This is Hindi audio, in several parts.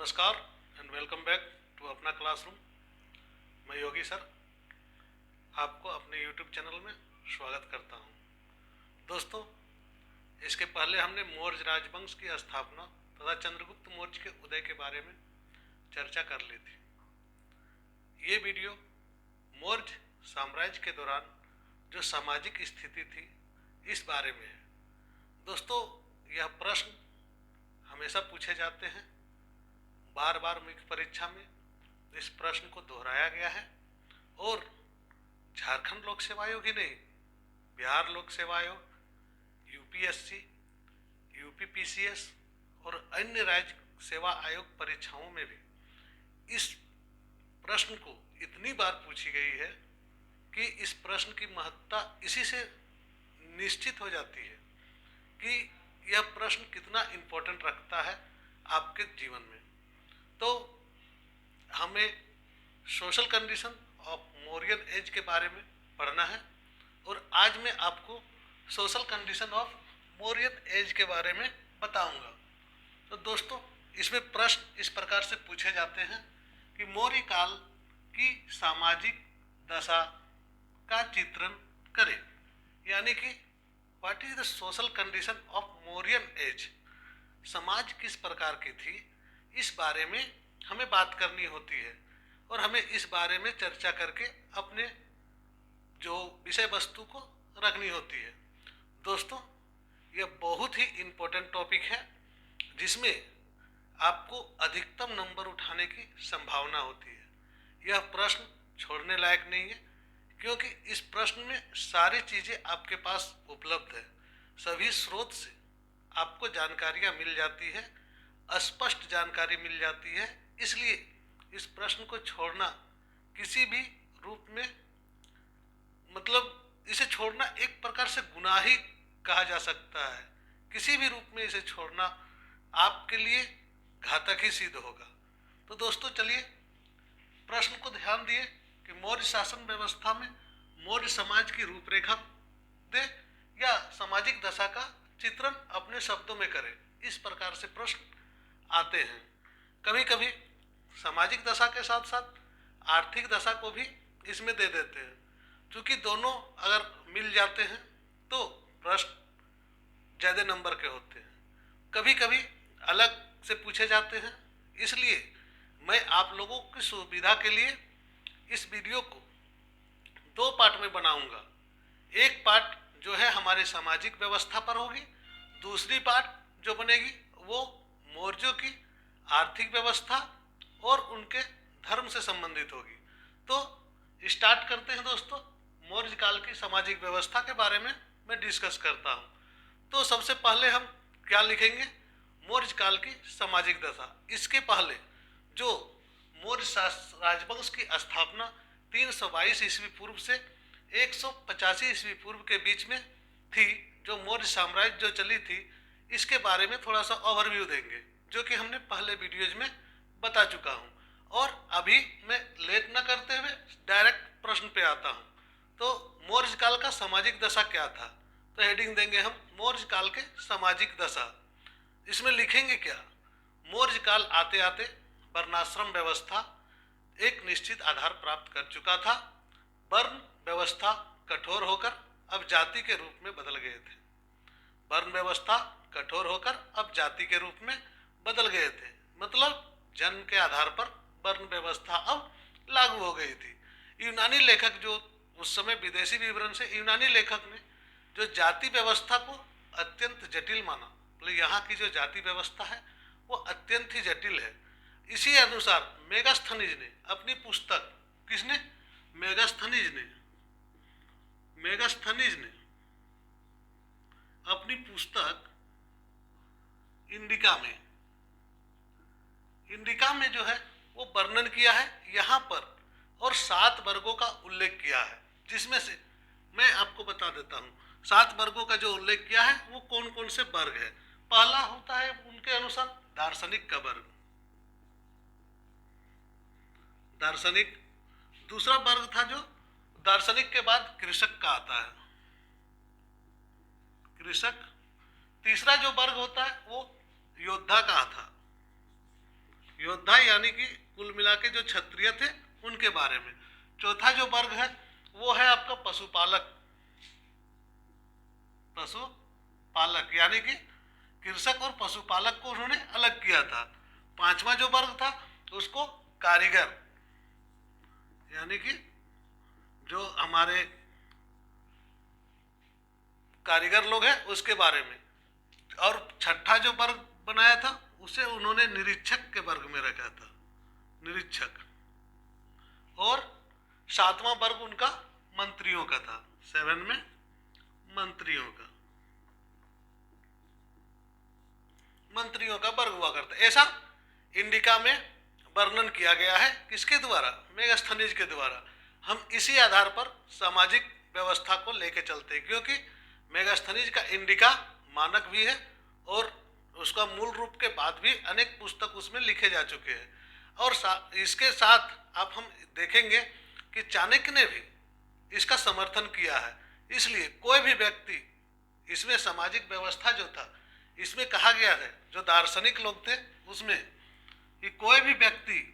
नमस्कार एंड वेलकम बैक टू अपना क्लासरूम। मैं योगी सर आपको अपने यूट्यूब चैनल में स्वागत करता हूं। दोस्तों, इसके पहले हमने मौर्य राजवंश की स्थापना तथा चंद्रगुप्त मौर्य के उदय के बारे में चर्चा कर ली थी। ये वीडियो मौर्य साम्राज्य के दौरान जो सामाजिक स्थिति थी इस बारे में है। दोस्तों, यह प्रश्न हमेशा पूछे जाते हैं, बार बार मुख्य परीक्षा में इस प्रश्न को दोहराया गया है और झारखंड लोक सेवा आयोग ही नहीं, बिहार लोक सेवा आयोग, यूपीएससी, यूपीपीसीएस और अन्य राज्य सेवा आयोग परीक्षाओं में भी इस प्रश्न को इतनी बार पूछी गई है कि इस प्रश्न की महत्ता इसी से निश्चित हो जाती है कि यह प्रश्न कितना इम्पोर्टेंट रखता है आपके जीवन में। तो हमें social condition of Mauryan age के बारे में पढ़ना है और आज मैं आपको social condition of Mauryan age के बारे में बताऊंगा। तो दोस्तों, इसमें प्रश्न इस प्रकार से पूछे जाते हैं कि मौर्य काल की सामाजिक दशा का चित्रण करें, यानी कि what is the social condition of Mauryan age. समाज किस प्रकार की थी इस बारे में हमें बात करनी होती है और हमें इस बारे में चर्चा करके अपने जो विषय वस्तु को रखनी होती है। दोस्तों, यह बहुत ही इम्पोर्टेंट टॉपिक है जिसमें आपको अधिकतम नंबर उठाने की संभावना होती है। यह प्रश्न छोड़ने लायक नहीं है क्योंकि इस प्रश्न में सारी चीज़ें आपके पास उपलब्ध है, सभी स्रोत से आपको जानकारियाँ मिल जाती है, स्पष्ट जानकारी मिल जाती है। इसलिए इस प्रश्न को छोड़ना किसी भी रूप में, मतलब इसे छोड़ना एक प्रकार से गुनाह ही कहा जा सकता है। किसी भी रूप में इसे छोड़ना आपके लिए घातक ही सिद्ध होगा। तो दोस्तों, चलिए प्रश्न को ध्यान दिए कि मौर्य शासन व्यवस्था में मौर्य समाज की रूपरेखा दे या सामाजिक दशा का चित्रण अपने शब्दों में करें। इस प्रकार से प्रश्न आते हैं। कभी कभी सामाजिक दशा के साथ साथ आर्थिक दशा को भी इसमें दे देते हैं। क्योंकि दोनों अगर मिल जाते हैं तो प्रश्न ज़्यादा नंबर के होते हैं। कभी कभी अलग से पूछे जाते हैं। इसलिए मैं आप लोगों की सुविधा के लिए इस वीडियो को दो पार्ट में बनाऊंगा। एक पार्ट जो है हमारे सामाजिक व्यवस्था पर होगी, दूसरी पार्ट जो बनेगी वो मौर्यों की आर्थिक व्यवस्था और उनके धर्म से संबंधित होगी। तो स्टार्ट करते हैं दोस्तों। मौर्य काल की सामाजिक व्यवस्था के बारे में मैं डिस्कस करता हूँ। तो सबसे पहले हम क्या लिखेंगे, मौर्य काल की सामाजिक दशा। इसके पहले जो मौर्य राजवंश की स्थापना 322 ईस्वी पूर्व से 185 ईस्वी पूर्व के बीच में थी, जो मौर्य साम्राज्य जो चली थी, इसके बारे में थोड़ा सा ओवरव्यू देंगे, जो कि हमने पहले वीडियोज में बता चुका हूँ। और अभी मैं लेट न करते हुए डायरेक्ट प्रश्न पे आता हूँ। तो मौर्य काल का सामाजिक दशा क्या था, तो हेडिंग देंगे हम मौर्य काल के सामाजिक दशा। इसमें लिखेंगे क्या, मौर्य काल आते आते वर्णाश्रम व्यवस्था एक निश्चित आधार प्राप्त कर चुका था। वर्ण व्यवस्था कठोर होकर अब जाति के रूप में बदल गए थे। वर्ण व्यवस्था कठोर होकर अब जाति के रूप में बदल गए थे, मतलब जन्म के आधार पर वर्ण व्यवस्था अब लागू हो गई थी। यूनानी लेखक जो उस समय विदेशी विवरण से यूनानी लेखक ने जो जाति व्यवस्था को अत्यंत जटिल माना, मतलब यहाँ की जो जाति व्यवस्था है वो अत्यंत ही जटिल है। इसी अनुसार मेगास्थनीज ने अपनी पुस्तक, किसने, मेगास्थनीज ने अपनी पुस्तक इंडिका में जो है वो वर्णन किया है यहाँ पर, और 7 वर्गों का उल्लेख किया है, जिसमें से मैं आपको बता देता हूँ 7 वर्गों का जो उल्लेख किया है वो कौन कौन से वर्ग है। पहला होता है उनके अनुसार दार्शनिक का वर्ग, दार्शनिक। दूसरा वर्ग था जो दार्शनिक के बाद कृषक का आता है, तीसरा जो वर्ग होता है वो योद्धा का था, योद्धा यानी कि कुल मिला के जो क्षत्रिय थे उनके बारे में। चौथा जो वर्ग है वो है आपका पशुपालक, पशुपालक यानी कि कृषक और पशुपालक को उन्होंने अलग किया था। पांचवा जो वर्ग था उसको कारीगर यानी कि जो हमारे कारीगर लोग हैं उसके बारे में। और छठा जो वर्ग बनाया था उसे उन्होंने निरीक्षक के वर्ग में रखा था, निरीक्षक। और सातवां वर्ग उनका मंत्रियों का था, 7 में मंत्रियों का वर्ग हुआ करता। ऐसा इंडिका में वर्णन किया गया है, किसके द्वारा? मेगास्थनीज के द्वारा। हम इसी आधार पर सामाजिक व्यवस्था को लेके चलते हैं, क्योंकि मेगास्थनीज का इंडिका मानक भी है और उसका मूल रूप के बाद भी अनेक पुस्तक उसमें लिखे जा चुके हैं। और इसके साथ आप हम देखेंगे कि चाणक्य ने भी इसका समर्थन किया है। इसलिए कोई भी व्यक्ति इसमें सामाजिक व्यवस्था जो था, इसमें कहा गया है जो दार्शनिक लोग थे उसमें कि कोई भी व्यक्ति,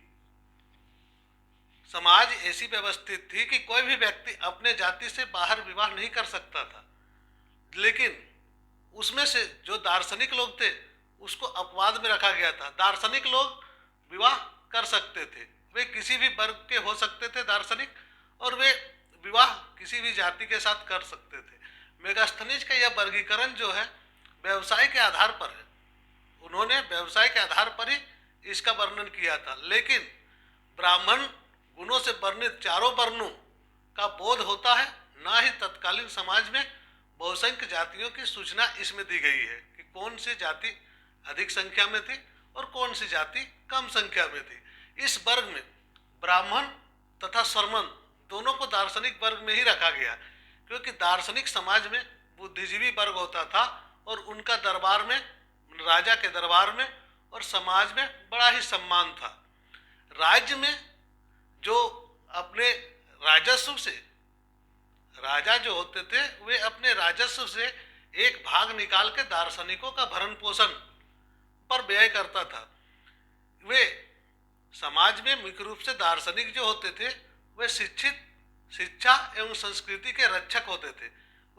समाज ऐसी व्यवस्थित थी कि कोई भी व्यक्ति अपने जाति से बाहर विवाह नहीं कर सकता था। लेकिन उसमें से जो दार्शनिक लोग थे उसको अपवाद में रखा गया था। दार्शनिक लोग विवाह कर सकते थे, वे किसी भी वर्ग के हो सकते थे दार्शनिक, और वे विवाह किसी भी जाति के साथ कर सकते थे। मेगास्थनीज का यह वर्गीकरण जो है व्यवसाय के आधार पर है, उन्होंने व्यवसाय के आधार पर ही इसका वर्णन किया था। लेकिन ब्राह्मण गुणों से वर्णित चारों वर्णों का बोध होता है, ना ही तत्कालीन समाज में बहुसंख्य जातियों की सूचना इसमें दी गई है कि कौन सी जाति अधिक संख्या में थी और कौन सी जाति कम संख्या में थी। इस वर्ग में ब्राह्मण तथा श्रमण दोनों को दार्शनिक वर्ग में ही रखा गया, क्योंकि दार्शनिक समाज में बुद्धिजीवी वर्ग होता था और उनका दरबार में, राजा के दरबार में और समाज में बड़ा ही सम्मान था। राज्य में जो अपने राजस्व से, राजा जो होते थे वे अपने राजस्व से एक भाग निकाल के दार्शनिकों का भरण पोषण पर व्यय करता था। वे समाज में मुख्य रूप से दार्शनिक जो होते थे वे शिक्षा एवं संस्कृति के रक्षक होते थे।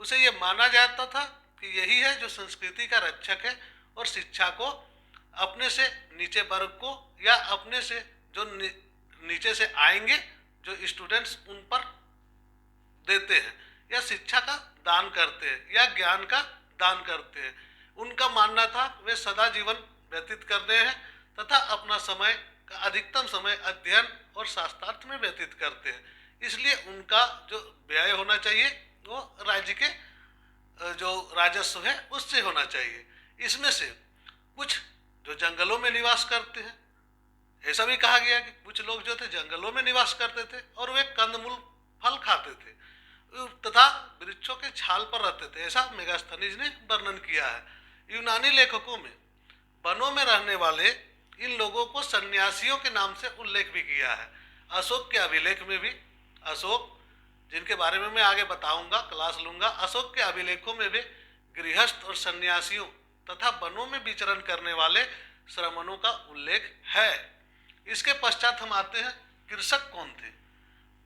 उसे ये माना जाता था कि यही है जो संस्कृति का रक्षक है और शिक्षा को अपने से नीचे वर्ग को या अपने से जो नीचे से आएंगे जो स्टूडेंट्स उन पर देते हैं या शिक्षा का दान करते हैं या ज्ञान का दान करते हैं। उनका मानना था वे सदा जीवन व्यतीत कर रहे हैं तथा अपना समय का अधिकतम समय अध्ययन और शास्त्रार्थ में व्यतीत करते हैं। इसलिए उनका जो व्यय होना चाहिए वो राज्य के जो राजस्व है उससे होना चाहिए। इसमें से कुछ जो जंगलों में निवास करते हैं, ऐसा भी कहा गया कि कुछ लोग जो थे जंगलों में निवास करते थे और वे कंदमूल फल खाते थे तथा वृक्षों के छाल पर रहते थे, ऐसा मेगास्थनीज ने वर्णन किया है। यूनानी लेखकों में वनों में रहने वाले इन लोगों को सन्यासियों के नाम से उल्लेख भी किया है। अशोक के अभिलेख में भी, अशोक जिनके बारे में मैं आगे बताऊंगा, क्लास लूंगा, अशोक के अभिलेखों में भी गृहस्थ और सन्यासियों तथा वनों में विचरण करने वाले श्रमणों का उल्लेख है। इसके पश्चात हम आते हैं कृषक कौन थे।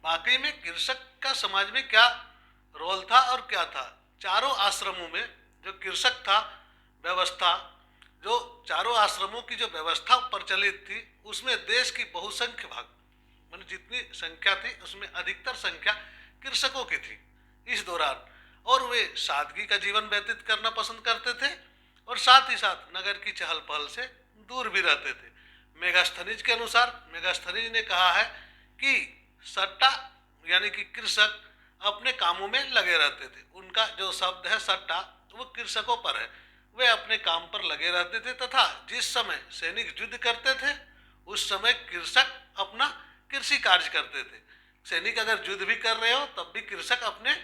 वाकई में कृषक का समाज में क्या रोल था और क्या था। चारों आश्रमों में जो कृषक था व्यवस्था, जो चारों आश्रमों की जो व्यवस्था प्रचलित थी उसमें देश की बहुसंख्य भाग, मतलब जितनी संख्या थी उसमें अधिकतर संख्या कृषकों की थी इस दौरान, और वे सादगी का जीवन व्यतीत करना पसंद करते थे और साथ ही साथ नगर की चहल पहल से दूर भी रहते थे। मेगास्थनीज के अनुसार, मेगास्थनीज ने कहा है कि सट्टा यानी कि कृषक अपने कामों में लगे रहते थे। उनका जो शब्द है सट्टा वो कृषकों पर है, वे अपने काम पर लगे रहते थे तथा जिस समय सैनिक युद्ध करते थे उस समय कृषक अपना कृषि कार्य करते थे। सैनिक अगर युद्ध भी कर रहे हो तब भी कृषक अपने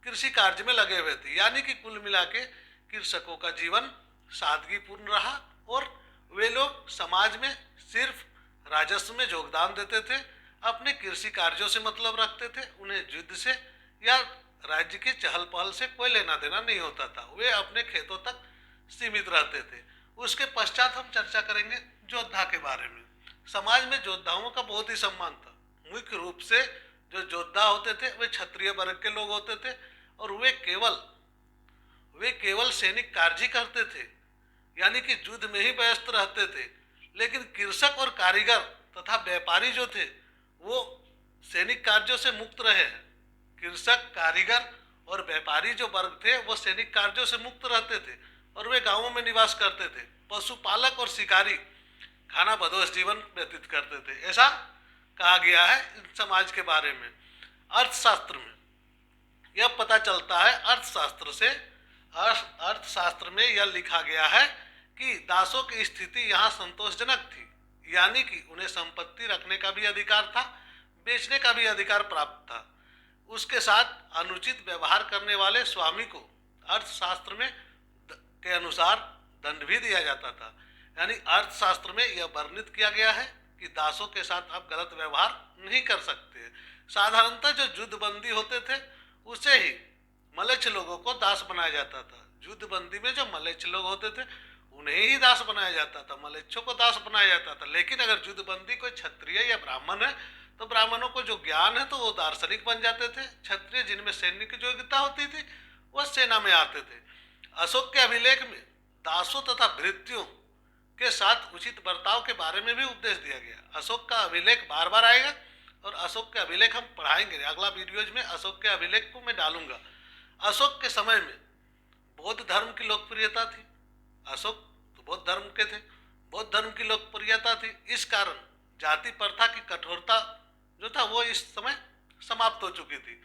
कृषि कार्य में लगे हुए थे। यानी कि कुल मिला के कृषकों का जीवन सादगीपूर्ण रहा और वे लोग समाज में सिर्फ राजस्व में योगदान देते थे, अपने कृषि कार्यों से मतलब रखते थे, उन्हें युद्ध से या राज्य के चहल पहल से कोई लेना देना नहीं होता था, वे अपने खेतों तक सीमित रहते थे। उसके पश्चात हम चर्चा करेंगे योद्धा के बारे में। समाज में योद्धाओं का बहुत ही सम्मान था। मुख्य रूप से जो योद्धा होते थे वे क्षत्रिय वर्ग के लोग होते थे और वे केवल सैनिक कार्य ही करते थे, यानी कि युद्ध में ही व्यस्त रहते थे। लेकिन कृषक और कारीगर तथा व्यापारी जो थे वो सैनिक कार्यों से मुक्त रहे हैं। कृषक, कारीगर और व्यापारी जो वर्ग थे वो सैनिक कार्यों से मुक्त रहते थे और वे गांवों में निवास करते थे। पशुपालक और शिकारी खाना बदोश जीवन व्यतीत करते थे, ऐसा कहा गया है इन समाज के बारे में। अर्थशास्त्र में यह पता चलता है, अर्थशास्त्र में यह लिखा गया है कि दासों की स्थिति यहाँ संतोषजनक थी, यानी कि उन्हें संपत्ति रखने का भी अधिकार था, बेचने का भी अधिकार प्राप्त था। उसके साथ अनुचित व्यवहार करने वाले स्वामी को अर्थशास्त्र में के अनुसार दंड भी दिया जाता था। यानी अर्थशास्त्र में यह वर्णित किया गया है कि दासों के साथ आप गलत व्यवहार नहीं कर सकते। साधारणतः जो युद्धबंदी होते थे उसे ही मलेच्छ लोगों को दास बनाया जाता था। युद्धबंदी में जो मलेच्छ लोग होते थे उन्हें ही दास बनाया जाता था, मलेच्छों को दास बनाया जाता था। लेकिन अगर युद्धबंदी कोई क्षत्रिय या ब्राह्मण है तो ब्राह्मणों को जो ज्ञान है तो वो दार्शनिक बन जाते थे। क्षत्रिय जिनमें सैन्य की योग्यता होती थी वह सेना में आते थे। अशोक के अभिलेख में दासों तथा भृत्यों के साथ उचित बर्ताव के बारे में भी उपदेश दिया गया। अशोक का अभिलेख बार बार आएगा और अशोक के अभिलेख हम पढ़ाएंगे, अगला वीडियोज में अशोक के अभिलेख को मैं डालूंगा। अशोक के समय में बौद्ध धर्म की लोकप्रियता थी। अशोक तो बौद्ध धर्म के थे, बौद्ध धर्म की लोकप्रियता थी। इस कारण जाति प्रथा की कठोरता जो था वो इस समय समाप्त हो चुकी थी।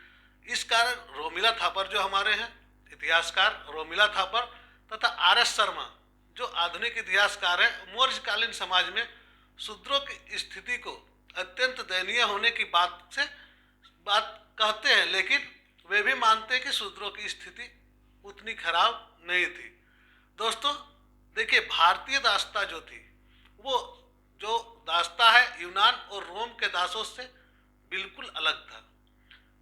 इस कारण रोमिला थापर जो हमारे हैं इतिहासकार, रोमिला थापर तथा आर.एस. शर्मा जो आधुनिक इतिहासकार है, मौर्यकालीन समाज में शूद्रों की स्थिति को अत्यंत दयनीय होने की बात कहते हैं, लेकिन वे भी मानते हैं कि शूद्रों की स्थिति उतनी खराब नहीं थी। दोस्तों देखिए, भारतीय दासता जो थी वो जो दासता है यूनान और रोम के दासों से बिल्कुल अलग था।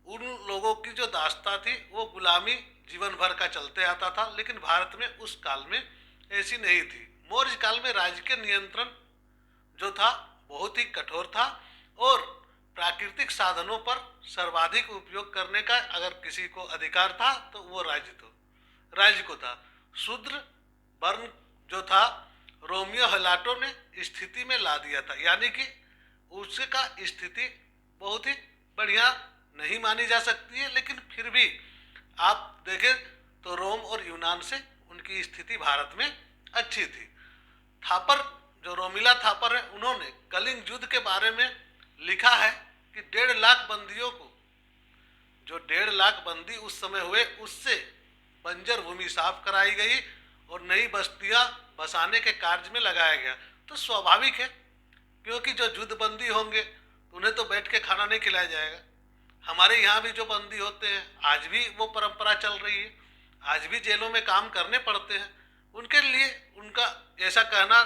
उन लोगों की जो दासता थी वो गुलामी जीवन भर का चलते आता था, लेकिन भारत में उस काल में ऐसी नहीं थी। मौर्य काल में राज्य के नियंत्रण जो था बहुत ही कठोर था और प्राकृतिक साधनों पर सर्वाधिक उपयोग करने का अगर किसी को अधिकार था तो वो राज्य को था। शूद्र वर्ण जो था रोमियो हेलाटो ने स्थिति में ला दिया था, यानी कि उसका स्थिति बहुत ही बढ़िया नहीं मानी जा सकती है, लेकिन फिर भी आप देखें तो रोम और यूनान से उनकी स्थिति भारत में अच्छी थी। थापर जो रोमिला थापर है उन्होंने कलिंग युद्ध के बारे में लिखा है कि 1.5 लाख बंदियों को, जो 1.5 लाख बंदी उस समय हुए, उससे बंजर भूमि साफ कराई गई और नई बस्तियां बसाने के कार्य में लगाया गया। तो स्वाभाविक है, क्योंकि जो युद्धबंदी होंगे तो उन्हें तो बैठ के खाना नहीं खिलाया जाएगा। हमारे यहाँ भी जो बंदी होते हैं आज भी वो परंपरा चल रही है, आज भी जेलों में काम करने पड़ते हैं। उनके लिए उनका ऐसा कहना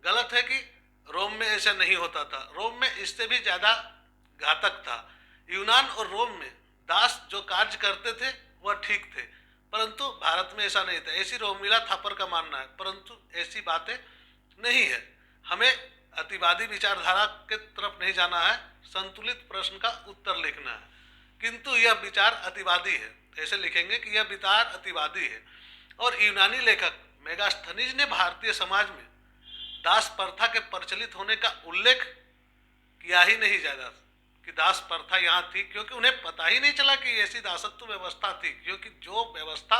गलत है कि रोम में ऐसा नहीं होता था। रोम में इससे भी ज़्यादा घातक था। यूनान और रोम में दास जो कार्य करते थे वह ठीक थे, परंतु भारत में ऐसा नहीं था। ऐसी रोमिला थापर का मानना है, परंतु ऐसी बातें नहीं है। हमें अतिवादी विचारधारा के तरफ नहीं जाना है, संतुलित प्रश्न का उत्तर लिखना है। किंतु यह विचार अतिवादी है, ऐसे लिखेंगे कि यह विचार अतिवादी है। और यूनानी लेखक मेगास्थनीज ने भारतीय समाज में दास प्रथा के प्रचलित होने का उल्लेख किया ही नहीं ज्यादा कि दास प्रथा यहाँ थी, क्योंकि उन्हें पता ही नहीं चला कि ऐसी दासत्व व्यवस्था थी, क्योंकि जो व्यवस्था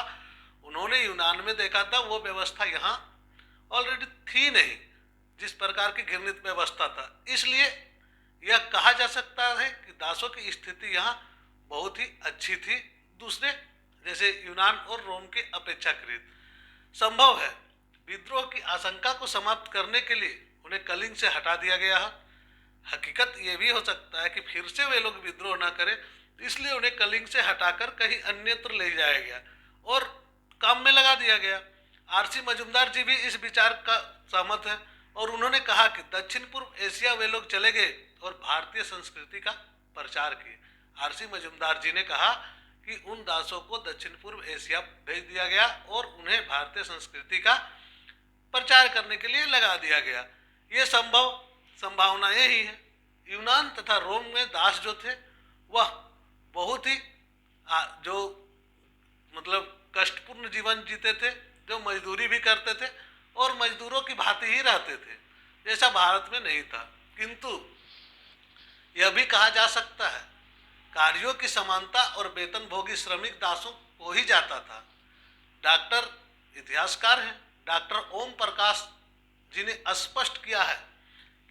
उन्होंने यूनान में देखा था वो व्यवस्था यहाँ ऑलरेडी थी नहीं, जिस प्रकार की घृणित व्यवस्था था। इसलिए यह कहा जा सकता है कि दासों की स्थिति यहाँ बहुत ही अच्छी थी, दूसरे जैसे यूनान और रोम के अपेक्षाकृत। संभव है विद्रोह की आशंका को समाप्त करने के लिए उन्हें कलिंग से हटा दिया गया है। हकीकत ये भी हो सकता है कि फिर से वे लोग विद्रोह न करें, इसलिए उन्हें कलिंग से हटाकर कहीं अन्यत्र ले जाया गया और काम में लगा दिया गया। आर.सी. मजूमदार जी भी इस विचार का सहमत है और उन्होंने कहा कि दक्षिण पूर्व एशिया वे लोग चले गए और भारतीय संस्कृति का प्रचार किए। आर.सी. मजूमदार जी ने कहा कि उन दासों को दक्षिण पूर्व एशिया भेज दिया गया और उन्हें भारतीय संस्कृति का प्रचार करने के लिए लगा दिया गया। ये संभव संभावनाएं ही हैं। यूनान तथा रोम में दास जो थे वह बहुत ही जो मतलब कष्टपूर्ण जीवन जीते थे, जो मजदूरी भी करते थे और मजदूरों की भांति ही रहते थे, जैसा भारत में नहीं था। किंतु यह भी कहा जा सकता है कार्यों की समानता और वेतनभोगी श्रमिक दासों को ही जाता था। डॉक्टर इतिहासकार हैं डॉक्टर ओम प्रकाश जी ने स्पष्ट किया है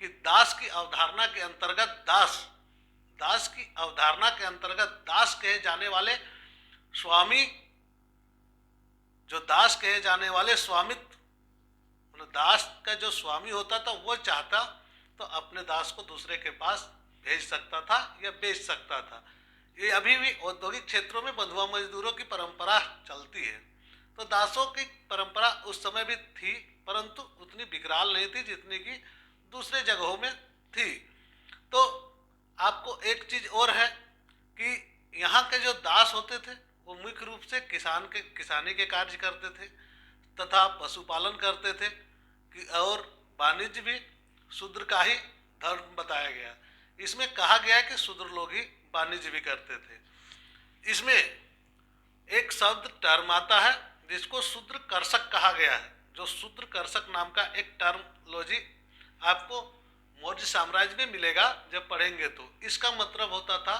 कि दास की अवधारणा के अंतर्गत दास कहे जाने वाले स्वामी, जो दास कहे जाने वाले स्वामित्व, मतलब दास का जो स्वामी होता था वो चाहता तो अपने दास को दूसरे के पास भेज सकता था या बेच सकता था। ये अभी भी औद्योगिक क्षेत्रों में बंधुआ मजदूरों की परंपरा चलती है। तो दासों की परंपरा उस समय भी थी, परंतु उतनी विकराल नहीं थी जितनी कि दूसरे जगहों में थी। तो आपको एक चीज और है कि यहाँ के जो दास होते थे वो मुख्य रूप से किसानी के कार्य करते थे तथा पशुपालन करते थे और वाणिज्य भी शूद्र का ही धर्म बताया गया। इसमें कहा गया है कि शूद्र लोग ही वाणिज्य भी करते थे। इसमें एक शब्द टर्म आता है जिसको शूद्र कर्षक कहा गया है। जो शूद्र कर्षक नाम का एक टर्मोलॉजी आपको मौर्य साम्राज्य में मिलेगा जब पढ़ेंगे। तो इसका मतलब होता था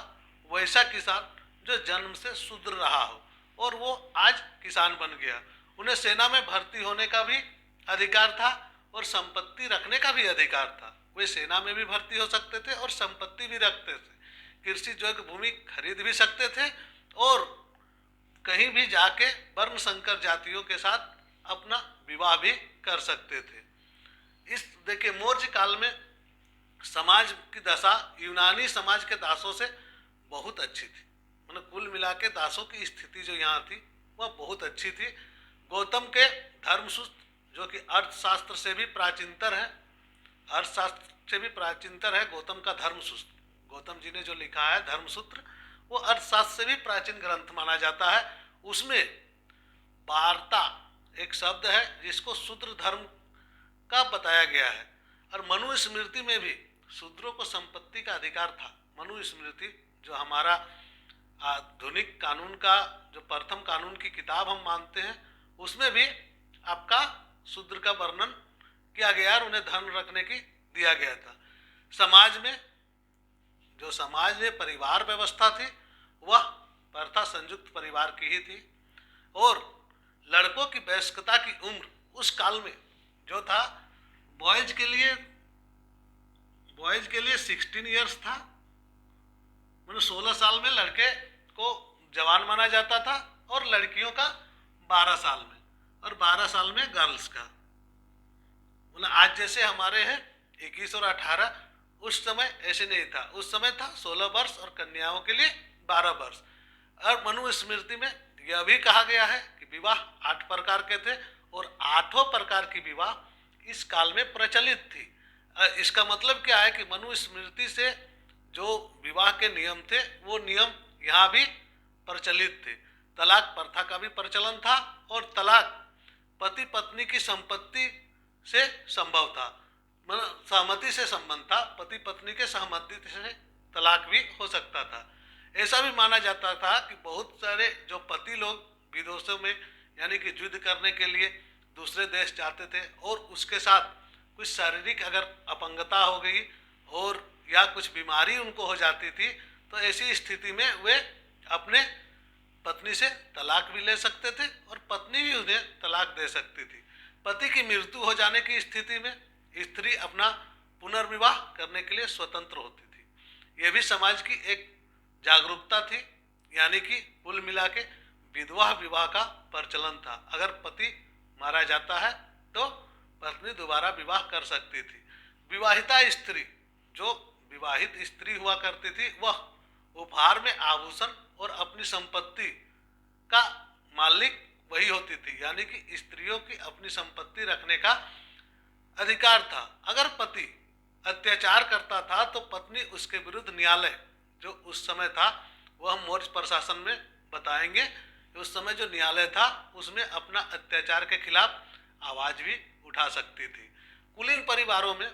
वैसा किसान जो जन्म से शूद्र रहा हो और वो आज किसान बन गया। उन्हें सेना में भर्ती होने का भी अधिकार था और संपत्ति रखने का भी अधिकार था। वे सेना में भी भर्ती हो सकते थे और संपत्ति भी रखते थे, कृषि योग्य भूमि खरीद भी सकते थे और कहीं भी जाके वर्ण संकर जातियों के साथ अपना विवाह भी कर सकते थे। इस देखिए मौर्य काल में समाज की दशा यूनानी समाज के दासों से बहुत अच्छी थी। मतलब कुल मिला के दासों की स्थिति जो यहाँ थी वह बहुत अच्छी थी। गौतम के धर्मसूत्र जो कि अर्थशास्त्र से भी प्राचीनतर है, गौतम का धर्मसूत्र, गौतम जी ने जो लिखा है धर्मसूत्र, वो अर्थशास्त्र से भी प्राचीन ग्रंथ माना जाता है। उसमें वार्ता एक शब्द है जिसको शूद्र धर्म का बताया गया है। और मनुस्मृति में भी शूद्रों को संपत्ति का अधिकार था। मनुस्मृति जो हमारा आधुनिक कानून का जो प्रथम कानून की किताब हम मानते हैं, उसमें भी आपका शूद्र का वर्णन किया गया और उन्हें धन रखने की दिया गया था। समाज में परिवार व्यवस्था थी वह प्रथा संयुक्त परिवार की ही थी और लड़कों की वयस्कता की उम्र उस काल में जो था बॉयज के लिए 16 इयर्स था। मतलब 16 साल में लड़के को जवान माना जाता था और लड़कियों का 12 साल में और 12 साल में गर्ल्स का। मतलब आज जैसे हमारे हैं 21 और 18, उस समय ऐसे नहीं था। उस समय था 16 वर्ष और कन्याओं के लिए 12 वर्ष। और मनुस्मृति में यह भी कहा गया है कि विवाह 8 प्रकार के थे और 8 प्रकार की विवाह इस काल में प्रचलित थी। इसका मतलब क्या है कि मनुस्मृति से जो विवाह के नियम थे वो नियम यहाँ भी प्रचलित थे। तलाक प्रथा का भी प्रचलन था और तलाक पति पत्नी की संपत्ति से संभव था, सहमति से संबंध था। पति पत्नी के सहमति से तलाक भी हो सकता था। ऐसा भी माना जाता था कि बहुत सारे जो पति लोग विदेशों में यानी कि युद्ध करने के लिए दूसरे देश जाते थे और उसके साथ कुछ शारीरिक अगर अपंगता हो गई और या कुछ बीमारी उनको हो जाती थी तो ऐसी स्थिति में वे अपने पत्नी से तलाक भी ले सकते थे और पत्नी भी उन्हें तलाक दे सकती थी। पति की मृत्यु हो जाने की स्थिति में स्त्री अपना पुनर्विवाह करने के लिए स्वतंत्र होती थी। यह भी समाज की एक जागरूकता थी। यानी कि कुल मिला के विधवा विवाह का प्रचलन था। अगर पति मारा जाता है तो पत्नी दोबारा विवाह कर सकती थी। विवाहिता स्त्री, जो विवाहित स्त्री हुआ करती थी, वह उपहार में आभूषण और अपनी संपत्ति का मालिक वही होती थी। यानी कि स्त्रियों की अपनी संपत्ति रखने का अधिकार था। अगर पति अत्याचार करता था तो पत्नी उसके विरुद्ध न्यायालय जो उस समय था, वह हम मौर्य प्रशासन में बताएंगे, उस समय जो न्यायालय था उसमें अपना अत्याचार के खिलाफ आवाज भी उठा सकती थी। कुलीन परिवारों में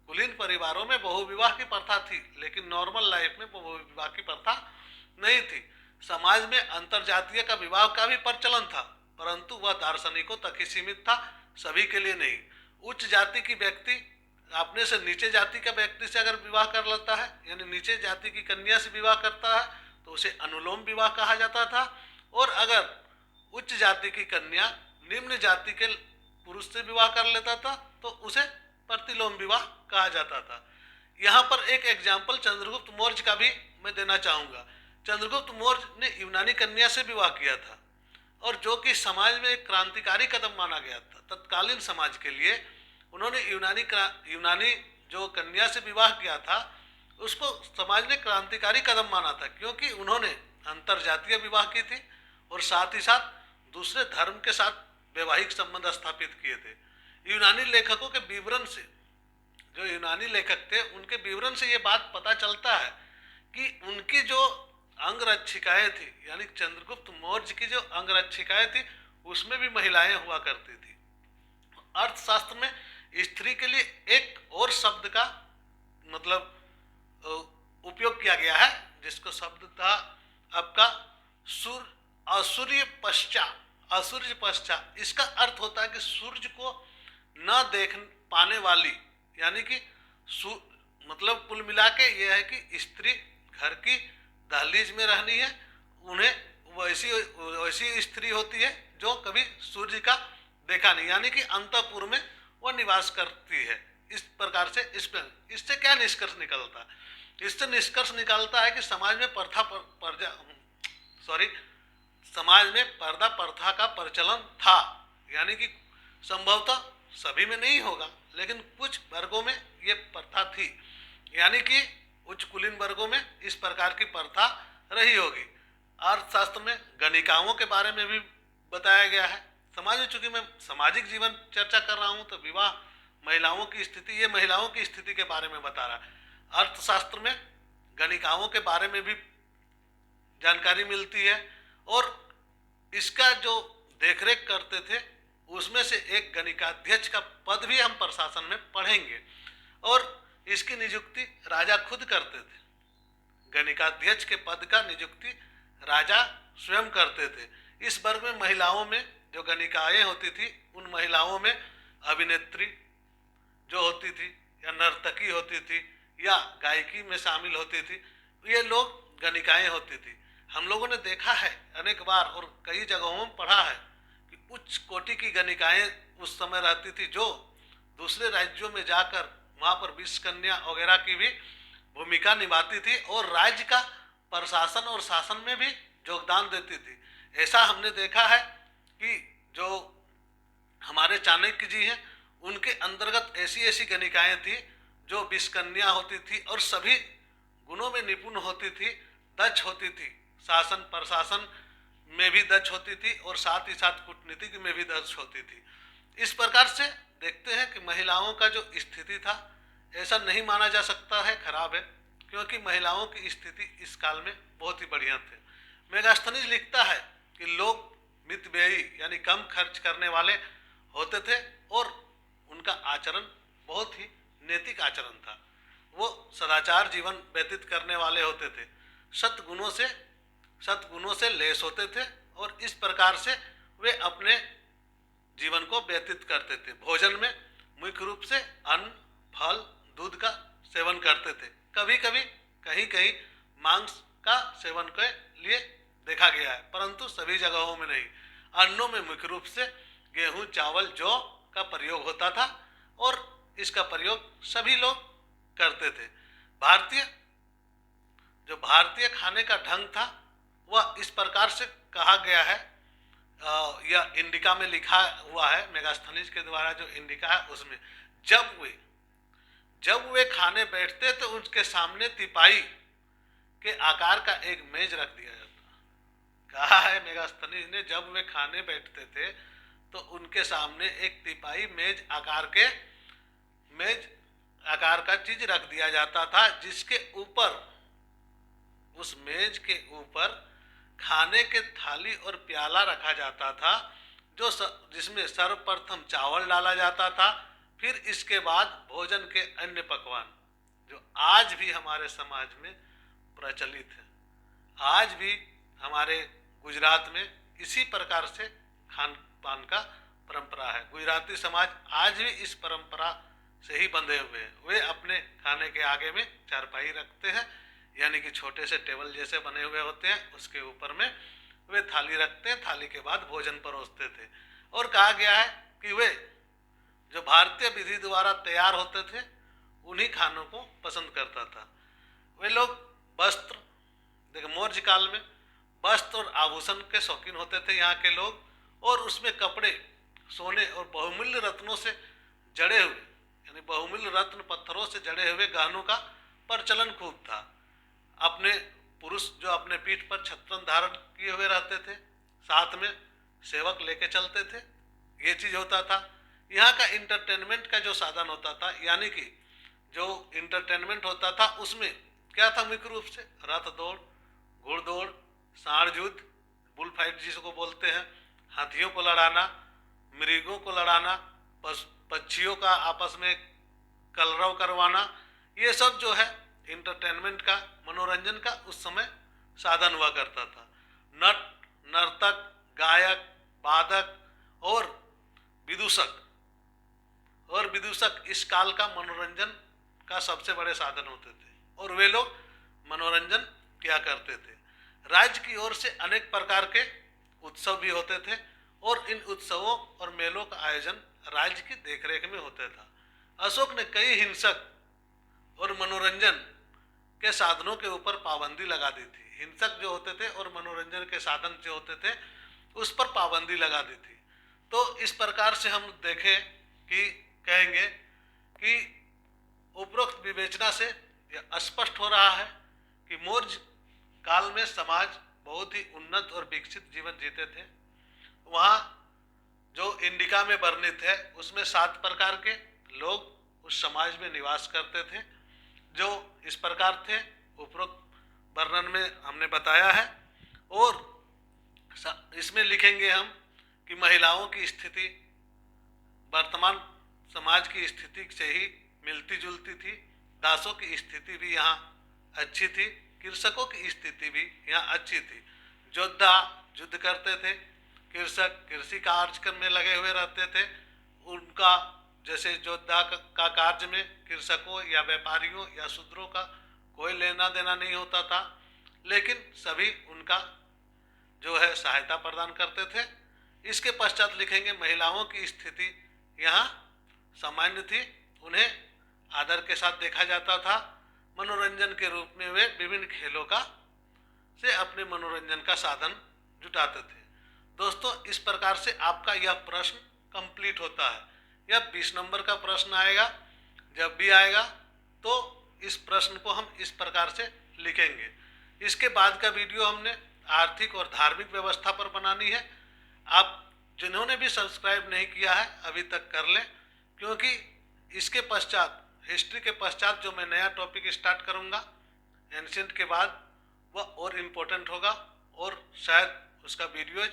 कुलीन परिवारों में बहुविवाह की प्रथा थी, लेकिन नॉर्मल लाइफ में बहुविवाह की प्रथा नहीं थी। समाज में अंतरजातीय का विवाह का भी प्रचलन था, परंतु वह दार्शनिकों तक ही सीमित था, सभी के लिए नहीं। उच्च जाति की व्यक्ति अपने से नीचे जाति का व्यक्ति से अगर विवाह कर लेता है, यानी नीचे जाति की कन्या से विवाह करता है, तो उसे अनुलोम विवाह कहा जाता था। और अगर उच्च जाति की कन्या निम्न जाति के पुरुष से विवाह कर लेता था, तो उसे प्रतिलोम विवाह कहा जाता था। यहाँ पर एक एग्जाम्पल चंद्रगुप्त मौर्य का भी मैं देना चाहूँगा। चंद्रगुप्त मौर्य ने यूनानी कन्या से विवाह किया था, और जो कि समाज में एक क्रांतिकारी कदम माना गया था तत्कालीन समाज के लिए। उन्होंने यूनानी जो कन्या से विवाह किया था, उसको समाज ने क्रांतिकारी कदम माना था, क्योंकि उन्होंने अंतरजातीय विवाह की थी और साथ ही साथ दूसरे धर्म के साथ वैवाहिक संबंध स्थापित किए थे। यूनानी लेखकों के विवरण से, जो यूनानी लेखक थे उनके विवरण से ये बात पता चलता है कि उनकी जो अंगरक्षिकाएं थी, यानी चंद्रगुप्त मौर्य की जो अंगरक्षिकाएं थी, उसमें भी महिलाएं हुआ करती थी। अर्थशास्त्र में स्त्री के लिए एक और शब्द का मतलब उपयोग किया गया है, जिसको शब्द था आपका असूर्य पश्चात। इसका अर्थ होता है कि सूर्य को न देख पाने वाली, यानी कि मतलब कुल मिला के यह है कि स्त्री घर की दहलीज में रहनी है, उन्हें वैसी स्त्री होती है जो कभी सूर्य का देखा नहीं, यानी कि अंतःपुर में वह निवास करती है। इस प्रकार से इससे क्या निष्कर्ष निकलता है? इससे निष्कर्ष निकलता है कि समाज में समाज में पर्दा प्रथा का प्रचलन था, यानी कि संभवतः सभी में नहीं होगा, लेकिन कुछ वर्गों में ये प्रथा थी, यानी कि उच्च कुलीन वर्गों में इस प्रकार की प्रथा रही होगी। अर्थशास्त्र में गणिकाओं के बारे में भी बताया गया है। समाज में चूंकि मैं सामाजिक जीवन चर्चा कर रहा हूँ, तो विवाह महिलाओं की स्थिति, ये महिलाओं की स्थिति के बारे में बता रहा है। अर्थशास्त्र में गणिकाओं के बारे में भी जानकारी मिलती है, और इसका जो देखरेख करते थे उसमें से एक गणिकाध्यक्ष का पद भी हम प्रशासन में पढ़ेंगे, और इसकी नियुक्ति राजा खुद करते थे। गणिकाध्यक्ष के पद का नियुक्ति राजा स्वयं करते थे। इस वर्ग में महिलाओं में जो गणिकाएं होती थी, उन महिलाओं में अभिनेत्री जो होती थी, या नर्तकी होती थी, या गायकी में शामिल होती थी, ये लोग गणिकाएं होती थी। हम लोगों ने देखा है अनेक बार और कई जगहों में पढ़ा है कि उच्च कोटि की गणिकाएं उस समय रहती थी, जो दूसरे राज्यों में जाकर वहाँ पर विष कन्या वगैरह की भी भूमिका निभाती थी, और राज्य का प्रशासन और शासन में भी योगदान देती थी। ऐसा हमने देखा है कि जो हमारे चाणक्य जी हैं, उनके अंतर्गत ऐसी ऐसी गणिकाएं थी जो विष कन्या होती थी और सभी गुणों में निपुण होती थी, दक्ष होती थी, शासन प्रशासन में भी दक्ष होती थी, और साथ ही साथ कूटनीति में भी दक्ष होती थी। इस प्रकार से देखते हैं कि महिलाओं का जो स्थिति था, ऐसा नहीं माना जा सकता है खराब है, क्योंकि महिलाओं की स्थिति इस काल में बहुत ही बढ़िया थे। मेगास्थनीज लिखता है कि लोग मितव्ययी यानी कम खर्च करने वाले होते थे, और उनका आचरण बहुत ही नैतिक आचरण था। वो सदाचार जीवन व्यतीत करने वाले होते थे, सद्गुणों से लेस होते थे, और इस प्रकार से वे अपने जीवन को व्यतीत करते थे। भोजन में मुख्य रूप से अन्न, फल, दूध का सेवन करते थे। कभी कभी कहीं कहीं मांस का सेवन के लिए देखा गया है, परंतु सभी जगहों में नहीं। अन्नों में मुख्य रूप से गेहूं, चावल, जौ का प्रयोग होता था, और इसका प्रयोग सभी लोग करते थे। भारतीय खाने का ढंग था वह इस प्रकार से कहा गया है, यह इंडिका में लिखा हुआ है, मेगास्थनीज के द्वारा जो इंडिका है उसमें, जब वे खाने बैठते तो उनके सामने तिपाई के आकार का एक मेज रख दिया जाता। कहा है मेगास्थनीज ने, जब वे खाने बैठते थे तो उनके सामने एक तिपाई मेज आकार का चीज रख दिया जाता था, जिसके ऊपर, उस मेज के ऊपर खाने के थाली और प्याला रखा जाता था, जिसमें सर्वप्रथम चावल डाला जाता था, फिर इसके बाद भोजन के अन्य पकवान जो आज भी हमारे समाज में प्रचलित है। आज भी हमारे गुजरात में इसी प्रकार से खान पान का परंपरा है। गुजराती समाज आज भी इस परंपरा से ही बंधे हुए हैं। वे अपने खाने के आगे में चारपाई रखते हैं, यानी कि छोटे से टेबल जैसे बने हुए होते हैं, उसके ऊपर में वे थाली रखते हैं, थाली के बाद भोजन परोसते थे। और कहा गया है कि वे जो भारतीय विधि द्वारा तैयार होते थे उन्हीं खानों को पसंद करता था। वे लोग वस्त्र, देखिए मौर्य काल में वस्त्र और आभूषण के शौकीन होते थे यहाँ के लोग, और उसमें कपड़े सोने और बहुमूल्य रत्नों से जड़े हुए, यानी बहुमूल्य रत्न पत्थरों से जड़े हुए गहनों का प्रचलन खूब था। अपने पुरुष जो अपने पीठ पर छत्रन धारण किए हुए रहते थे, साथ में सेवक लेके चलते थे, ये चीज होता था। यहाँ का इंटरटेनमेंट का जो साधन होता था, यानी कि जो इंटरटेनमेंट होता था उसमें क्या था, मुख्य रूप से रथ दौड़, घुड़दौड़, सांड युद्ध, बुल फाइट जिसको बोलते हैं, हाथियों को लड़ाना, मृगों को लड़ाना, पक्षियों का आपस में कलरव करवाना, ये सब जो है इंटरटेनमेंट का, मनोरंजन का उस समय साधन हुआ करता था। नट, नर्तक, गायक, वादक और विदूषक इस काल का मनोरंजन का सबसे बड़े साधन होते थे, और वे लोग मनोरंजन किया करते थे। राज्य की ओर से अनेक प्रकार के उत्सव भी होते थे, और इन उत्सवों और मेलों का आयोजन राज्य की देखरेख में होता था। अशोक ने कई हिंसक और मनोरंजन के साधनों के ऊपर पाबंदी लगा दी थी। हिंसक जो होते थे और मनोरंजन के साधन जो होते थे उस पर पाबंदी लगा दी थी। तो इस प्रकार से हम देखें कि कहेंगे कि उपरोक्त विवेचना से यह स्पष्ट हो रहा है कि मौर्य काल में समाज बहुत ही उन्नत और विकसित जीवन जीते थे। वहाँ जो इंडिका में वर्णित है उसमें 7 प्रकार के लोग उस समाज में निवास करते थे, जो इस प्रकार थे, उपरोक्त वर्णन में हमने बताया है। और इसमें लिखेंगे हम कि महिलाओं की स्थिति वर्तमान समाज की स्थिति से ही मिलती जुलती थी। दासों की स्थिति भी यहाँ अच्छी थी, कृषकों की स्थिति भी यहाँ अच्छी थी। योद्धा युद्ध करते थे, कृषक कृषि कार्य में लगे हुए रहते थे। उनका जैसे योद्धा का कार्य में कृषकों या व्यापारियों या शूद्रों का कोई लेना देना नहीं होता था, लेकिन सभी उनका जो है सहायता प्रदान करते थे। इसके पश्चात लिखेंगे महिलाओं की स्थिति यहाँ सामान्य थी, उन्हें आदर के साथ देखा जाता था। मनोरंजन के रूप में वे विभिन्न खेलों का से अपने मनोरंजन का साधन जुटाते थे। दोस्तों, इस प्रकार से आपका यह प्रश्न कंप्लीट होता है। यह 20 नंबर का प्रश्न आएगा, जब भी आएगा तो इस प्रश्न को हम इस प्रकार से लिखेंगे। इसके बाद का वीडियो हमने आर्थिक और धार्मिक व्यवस्था पर बनानी है। आप जिन्होंने भी सब्सक्राइब नहीं किया है अभी तक कर लें, क्योंकि इसके पश्चात हिस्ट्री के पश्चात जो मैं नया टॉपिक स्टार्ट करूंगा एंशिएंट के बाद, वह और इम्पोर्टेंट होगा और शायद उसका वीडियोज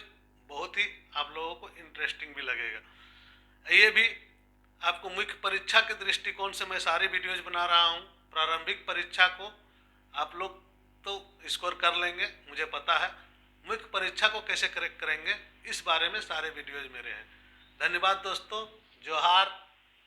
बहुत ही आप लोगों को इंटरेस्टिंग भी लगेगा। ये भी आपको मुख्य परीक्षा के दृष्टिकोण से मैं सारे वीडियोज बना रहा हूँ। प्रारंभिक परीक्षा को आप लोग तो स्कोर कर लेंगे, मुझे पता है। मुख्य परीक्षा को कैसे करेक्ट करेंगे इस बारे में सारे वीडियोज मेरे हैं। धन्यवाद दोस्तों, जोहार।